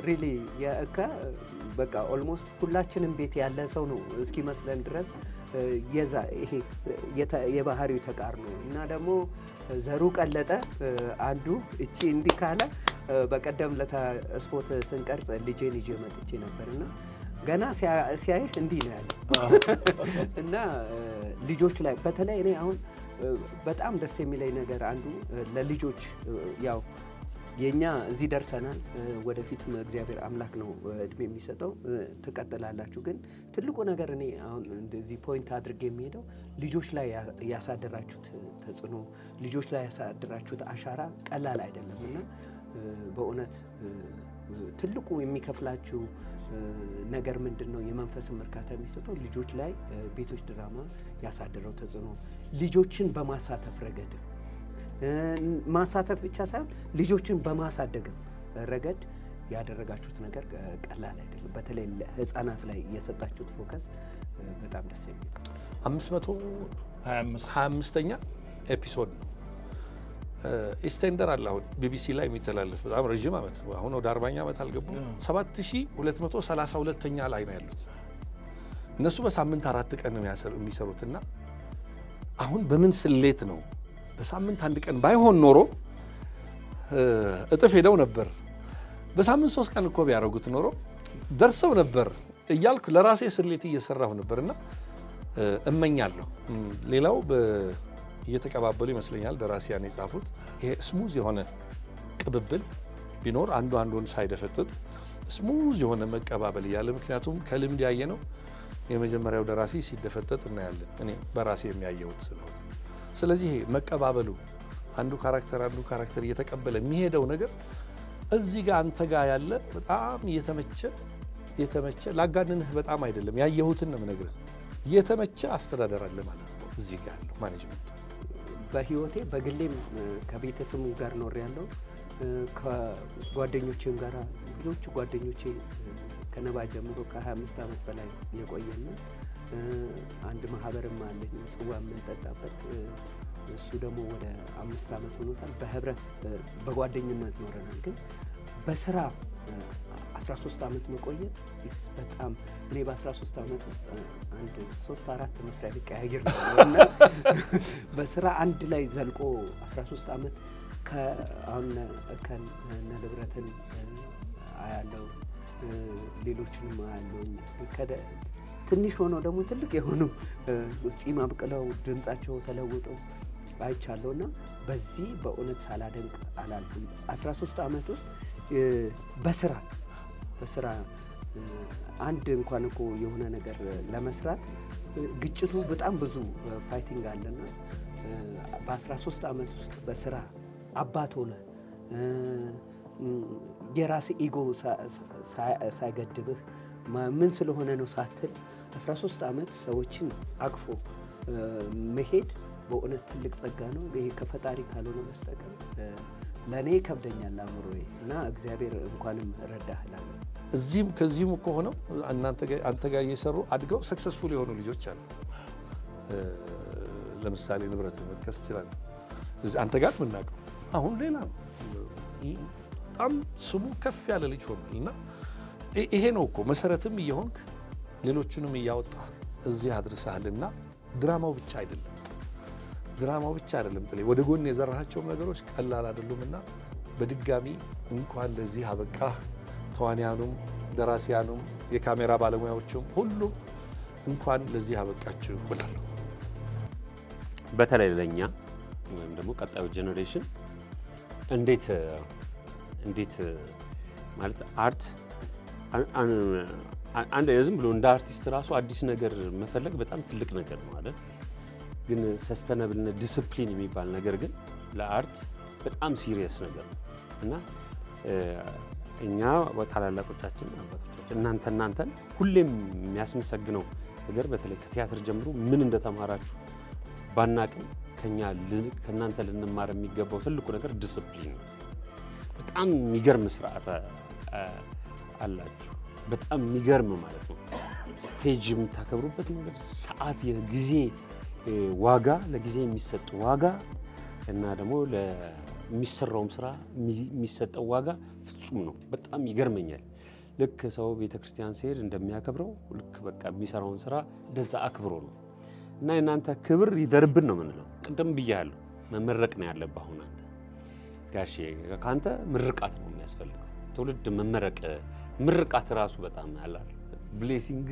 ሪሊ የእከ በቃ ኦልሞስት ሁላችንም ቤት ያለ ሰው ነው እስኪመስለን ድረስ የዛ ይሄ የባህሪው ተቃርኖ እና ደግሞ ዘሩ ቀለጠ አንዱ እቺ እንዲህ ካለ በቀደም ለታ ስፖርት ስንቀርጽ ልጄን ይዤ መጥቼ ነበርና ገና ሲያይህ እንዲህ ነው ያለው እና ልጆች ላይ በተለይ እኔ አሁን በጣም ደስ የሚለኝ ነገር አንዱ ለልጆች ያው የኛ እዚህ ደርሰናል። ወደፊትም እግዚአብሔር አምላክ ነው እድሜ የሚሰጠው፣ ትቀጥላላችሁ። ግን ትልቁ ነገር እኔ አሁን እንደዚህ ፖይንት አድርጌ የሚሄደው ልጆች ላይ ያሳደራችሁት ተጽዕኖ፣ ልጆች ላይ ያሳደራችሁት አሻራ ቀላል አይደለም እና በእውነት ትልቁ የሚከፍላችሁ ነገር ምንድን ነው? የመንፈስን እርካታ የሚሰጠው ልጆች ላይ ቤቶች ድራማ ያሳደረው ተጽዕኖ ልጆችን በማሳተፍ ረገድ ማሳተፍ ብቻ ሳይሆን ልጆችን በማሳደግ ረገድ ያደረጋችሁት ነገር ቀላል አይደለም። በተለይ ህፃናት ላይ የሰጣችሁት ፎከስ በጣም ደስ የሚል 525ኛ ኤፒሶድ ነው። ኢስቴንደር አለ አሁን ቢቢሲ ላይ የሚተላለፍ በጣም ረዥም ዓመት አሁን ወደ 40ኛ ዓመት አልገቡም። 7232ኛ ላይ ነው ያሉት። እነሱ በሳምንት 4 ቀን ነው የሚሰሩትና አሁን በምን ስሌት ነው በሳምንት 1 ቀን ባይሆን ኖሮ እጥፍ ሄደው ነበር። በሳምንት 3 ቀን እኮ ቢያደርጉት ኖሮ ደርሰው ነበር እያልኩ ለራሴ ስሌት እየሰራሁ ነበርና እመኛለሁ። ሌላው እየተቀባበሉ ይመስለኛል ደራሲያን የጻፉት ይሄ ስሙዝ የሆነ ቅብብል ቢኖር አንዱ አንዱን ሳይደፈጥጥ ስሙዝ የሆነ መቀባበል እያለ ምክንያቱም ከልምድ ያየ ነው የመጀመሪያው ደራሲ ሲደፈጠጥ እናያለን። እኔ በራሴ የሚያየውት ስለሆነ ስለዚህ መቀባበሉ አንዱ ካራክተር እየተቀበለ የሚሄደው ነገር እዚህ ጋር አንተ ጋር ያለ በጣም የተመቸ ላጋንንህ በጣም አይደለም ያየሁትን ነው የምነግርህ። የተመቸ አስተዳደር አለ ማለት ነው እዚህ ጋር ያለው ማኔጅመንት። በህይወቴ በግሌም ከቤተሰቡ ጋር ኖር ያለው ከጓደኞቼም ጋር ብዙዎቹ ጓደኞቼ ከነባ ጀምሮ ከ25 ዓመት በላይ የቆየና አንድ ማህበርም አለኝ ጽዋ የምንጠጣበት እሱ ደግሞ ወደ 5 ዓመት ሆኖታል። በህብረት በጓደኝነት ኖረናል። ግን በስራ 13 ዓመት መቆየት በጣም እኔ በ13 ዓመት ውስጥ አንድ 3-4 መስሪያ ቤት ቀያየር ነው እና በስራ አንድ ላይ ዘልቆ 13 ዓመት ከአሁን ከነልብረትን አያለው ሌሎችንም አያለው ትንሽ ሆነው ደግሞ ትልቅ የሆኑ ጺም አብቅለው ድምጻቸው ተለውጠው አይቻለውና በዚህ በእውነት ሳላደንቅ አላልኩም። 13 ዓመት ውስጥ በስራ አንድ እንኳን እኮ የሆነ ነገር ለመስራት ግጭቱ በጣም ብዙ ፋይቲንግ አለና በ13 ዓመት ውስጥ በስራ አባት ሆነ የራስ ኢጎ ሳይገድብህ ምን ስለሆነ ነው ሳትል 13 ዓመት ሰዎችን አቅፎ መሄድ በእውነት ትልቅ ጸጋ ነው። ይሄ ከፈጣሪ ካልሆነ በስተቀር ለእኔ ከብደኛል አእምሮዬ እና እግዚአብሔር እንኳንም ረዳህላል። እዚህም ከዚህም እኮ ሆነው አንተ ጋር እየሰሩ አድገው ሰክሰስፉል የሆኑ ልጆች አሉ። ለምሳሌ ንብረት መጥቀስ ይችላል። አንተ ጋር የምናውቀው አሁን ሌላ ነው። በጣም ስሙ ከፍ ያለ ልጅ ሆኗል እና ይሄ ነው እኮ መሰረትም እየሆንክ ሌሎቹንም እያወጣ እዚህ አድርሰሃልና ድራማው ብቻ አይደለም ጥሌ ወደ ጎን የዘራሃቸውም ነገሮች ቀላል አይደሉምና በድጋሚ እንኳን ለዚህ አበቃ። ተዋንያኑም ደራሲያኑም የካሜራ ባለሙያዎቹም ሁሉም እንኳን ለዚህ አበቃችሁ እላለሁ። በተለይ ለኛ ወይም ደግሞ ቀጣዩ ጄኔሬሽን እንዴት ማለት አርት አንድ ዝም ብሎ እንደ አርቲስት ራሱ አዲስ ነገር መፈለግ በጣም ትልቅ ነገር ነው አይደል? ግን ሰስተነብልነት ዲስፕሊን የሚባል ነገር ግን ለአርት በጣም ሲሪየስ ነገር ነው እና እኛ ታላላቆቻችን አባቶቻችን እናንተን ሁሌም የሚያስመሰግነው ነገር በተለይ ከቲያትር ጀምሮ ምን እንደተማራችሁ ባናቅም ከእናንተ ልንማር የሚገባው ትልቁ ነገር ዲስፕሊን ነው። በጣም የሚገርም ስርዓት አላችሁ። በጣም የሚገርም ማለት ነው። ስቴጅ የምታከብሩበት መንገድ፣ ሰዓት፣ የጊዜ ዋጋ፣ ለጊዜ የሚሰጥ ዋጋ እና ደግሞ ለሚሰራውም ስራ የሚሰጠው ዋጋ ፍጹም ነው። በጣም ይገርመኛል። ልክ ሰው ቤተክርስቲያን ሲሄድ እንደሚያከብረው ልክ በቃ የሚሰራውን ስራ እንደዛ አክብሮ ነው እና የእናንተ ክብር ይደርብን ነው የምንለው። ቅድም ብያለሁ፣ መመረቅ ነው ያለብህ። አሁን አንተ ጋሼ ከአንተ ምርቃት ነው የሚያስፈልገው። ትውልድ መመረቅ ምርቃት ራሱ በጣም ያላል ብሌሲንግ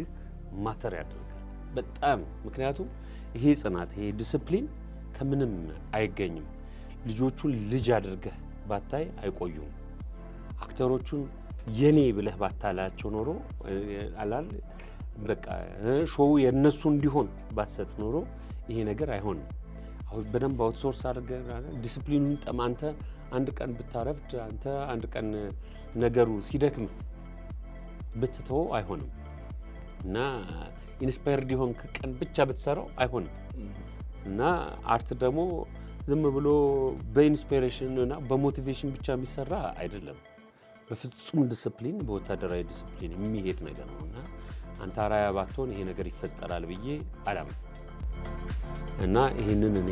ማተር ያደርጋል በጣም። ምክንያቱም ይሄ ጽናት፣ ይሄ ዲስፕሊን ከምንም አይገኝም። ልጆቹን ልጅ አድርገህ ባታይ አይቆዩም። አክተሮቹን የኔ ብለህ ባታላቸው ኖሮ አላል በቃ ሾው የነሱ እንዲሆን ባትሰጥ ኖሮ ይሄ ነገር አይሆንም። አሁን በደንብ አውትሶርስ አድርገህ ዲስፕሊኑን አንተ አንድ ቀን ብታረፍድ፣ አንተ አንድ ቀን ነገሩ ሲደክም ብትተው አይሆንም እና ኢንስፓየርድ የሆንክ ቀን ብቻ ብትሰራው አይሆንም እና አርት ደግሞ ዝም ብሎ በኢንስፒሬሽን እና በሞቲቬሽን ብቻ የሚሰራ አይደለም። በፍጹም ዲስፕሊን በወታደራዊ ዲስፕሊን የሚሄድ ነገር ነው እና አንተ አርአያ ባትሆን ይሄ ነገር ይፈጠራል ብዬ አላምንም እና ይህንን እኔ